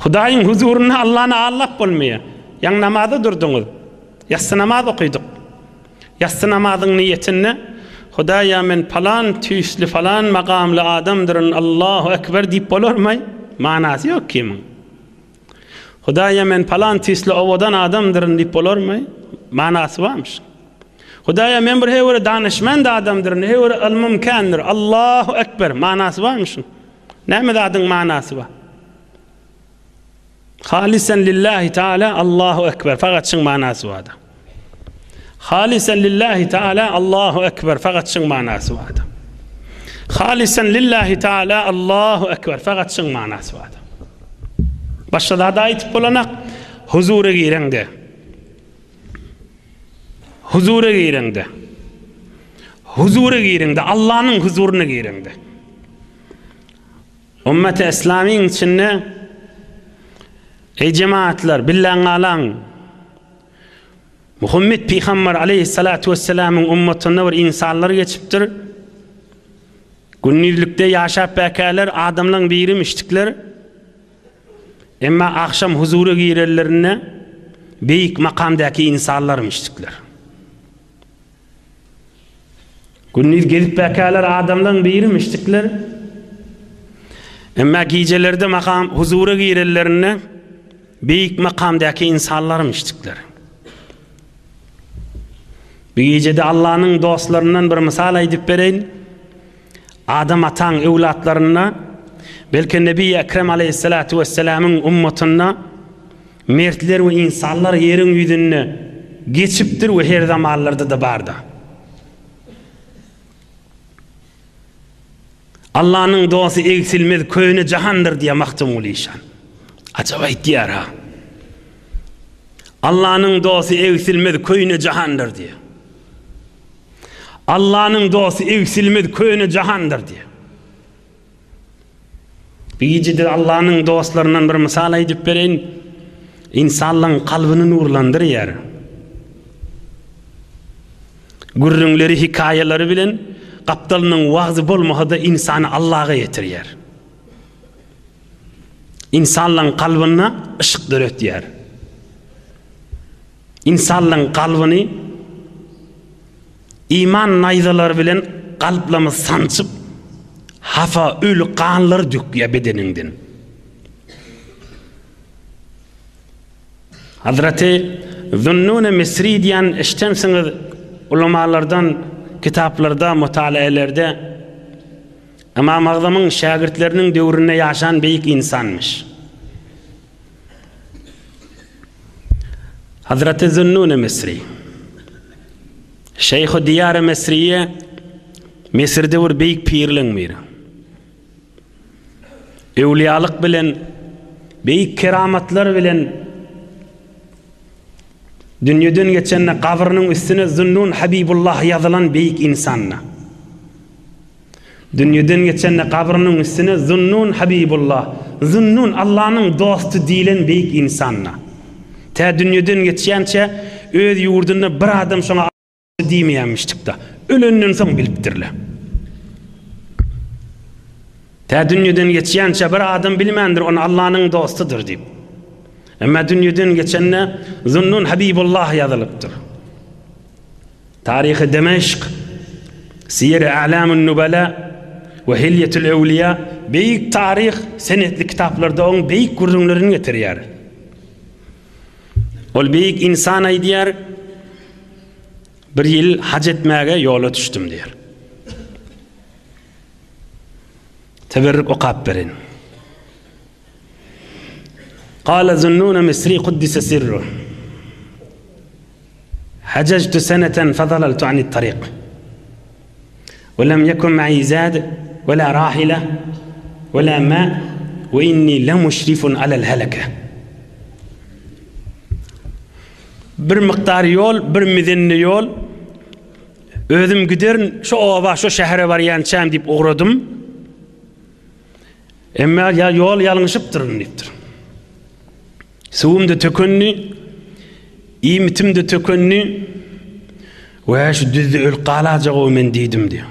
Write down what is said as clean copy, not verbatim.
Hudaýyň huzuruna Allahyny allap bolmaýa. Ýa namazda durduňyz. Ýatsı namaz okuýdyk. Ýatsı namazyň niýetini Hudaýa men falan tüýsli falan makamly adamdyryn Allahu ekber diýip bolarmy? Manasy ýok kimin. Hudaýa men falan tüýsli owadan adamdyryn diýip bolarmy? Manasy barmyş. Hudaýa men bir hewre danışmand adamdyryn, hewre ilmimkandyr. Allahu ekber manasy barmyş? Näme zadyň manasy bar? Halisen lillahi Teala Allahu ekber fakat şun manasy bar. Halisen lillahi Teala Allahu ekber fakat şun manasy bar. Halisen lillahi Teala Allahu ekber fakat şun manasy bar. Başda da aýtyp bolanak huzura gireňde. Huzura gireňde. Huzura gireňde Allah'ın huzuruna gireňde. Ümmeti İslamiň içinde ey cemaatler billaň alan Muhammed Peygamber aleyhissalatu vesselam'ın ummatyna bir insanlar geçipdir. Günnüzlükde ýaşap bäkäler adamlaryň biri miştikler. Emma akşam huzura girerlerine beýik makamdaky insanlar miştikler. Günnüz gezip bäkäler adamlaryň biri miştikler. Emma gijelerde makam huzura girerlerine beýik makamdaky insanlar miştikler. Bir gecede Allah'ın dostlarından bir misal aýdyp bereýin. Adam ataň ewlatlaryna belki Nebi Ekrem aleyhissalatu vesselam'ın ummatyna mertler we insanlar ýeriň ýüzüne geçipdir we her zamanlarda da barda. Allah'ın dosty egsilmez köýne jahandyr diýe maktum bolýan. Acaba aýtýar ha. Allah'ın dosty egsilmez köýne jahandyr diýe. Allah'ın dosty egsilmez köýne jahandyr diýe. Bir gecede Allah'ın dostlarından bir misal aýdyp bereýin. İnsanlaryň kalbyny nurlandyrýar. Gürrüňleri hikayeleri bilen Kaptalynyň wagzy bolmaganda insany Allah'a ýetirýär. İnsanlaryň kalbyna ışık döretýär. İnsanlaryň kalbyny iman naýzalary bilen kalplamy sançyp hafa ölü kanlar dökýär bedeninden. Hazreti Zunnun Misri diýen eşitmsiňiz ulamalardan kitaplarda, mutalaelerde Imam Azam'ın şagirtlerinin döwründe ýaşan beýik insanmış. Hazreti Zunnun Misri Şeyh-i Diyar-ı Misriye Mesirde bir beýik pirliň biri. Ewliyalyk bilen beýik keramatlar bilen dünýeden geçenne kabrynyň üstüne Zunnun Habibullah ýazylan beýik insanna. Dünýeden geçenne kabrynyň üstüne Zunnun Habibullah, Zunnun Allah'ın dostu diýilen beýik insanna. Ta dünýeden geçýänçe öz ýurduna bir adam şoňa diýmeýänmişdik da. Ölenden soň bilipdirler. Ta dünýeden geçýänçe bir adam bilmändir onu Allah'ın dostudur diýip. Emma dünýeden geçenne Zunnun Habibullah ýazylypdyr. Tarihi Demeşk, Siyer-i A'lamun Nubala we Hilyetul Ewliya beýik tarih senetli kitaplarda oň beýik gurrunlaryny getirýär. Ol beýik insan aýdýar, bir ýyl hac etmäge ýola düşdüm diýer. Teberrük okap berin. قال ذنون مصري قدس سره حججت سنة فضللت عن الطريق ولم يكن معي زاد ولا راحلة ولا ماء وإني لمشرف على الهلكة. Bir miqdar yol, bir mizinli yol özüm giderin şu ova, şu şehre barýançam diýip ogradym. Emma ya yol ýalňyşypdyr diýipdir. Suwumda tökünni, ýymitimde tökünni we şu düzde öl galajagy men diýdim diýär.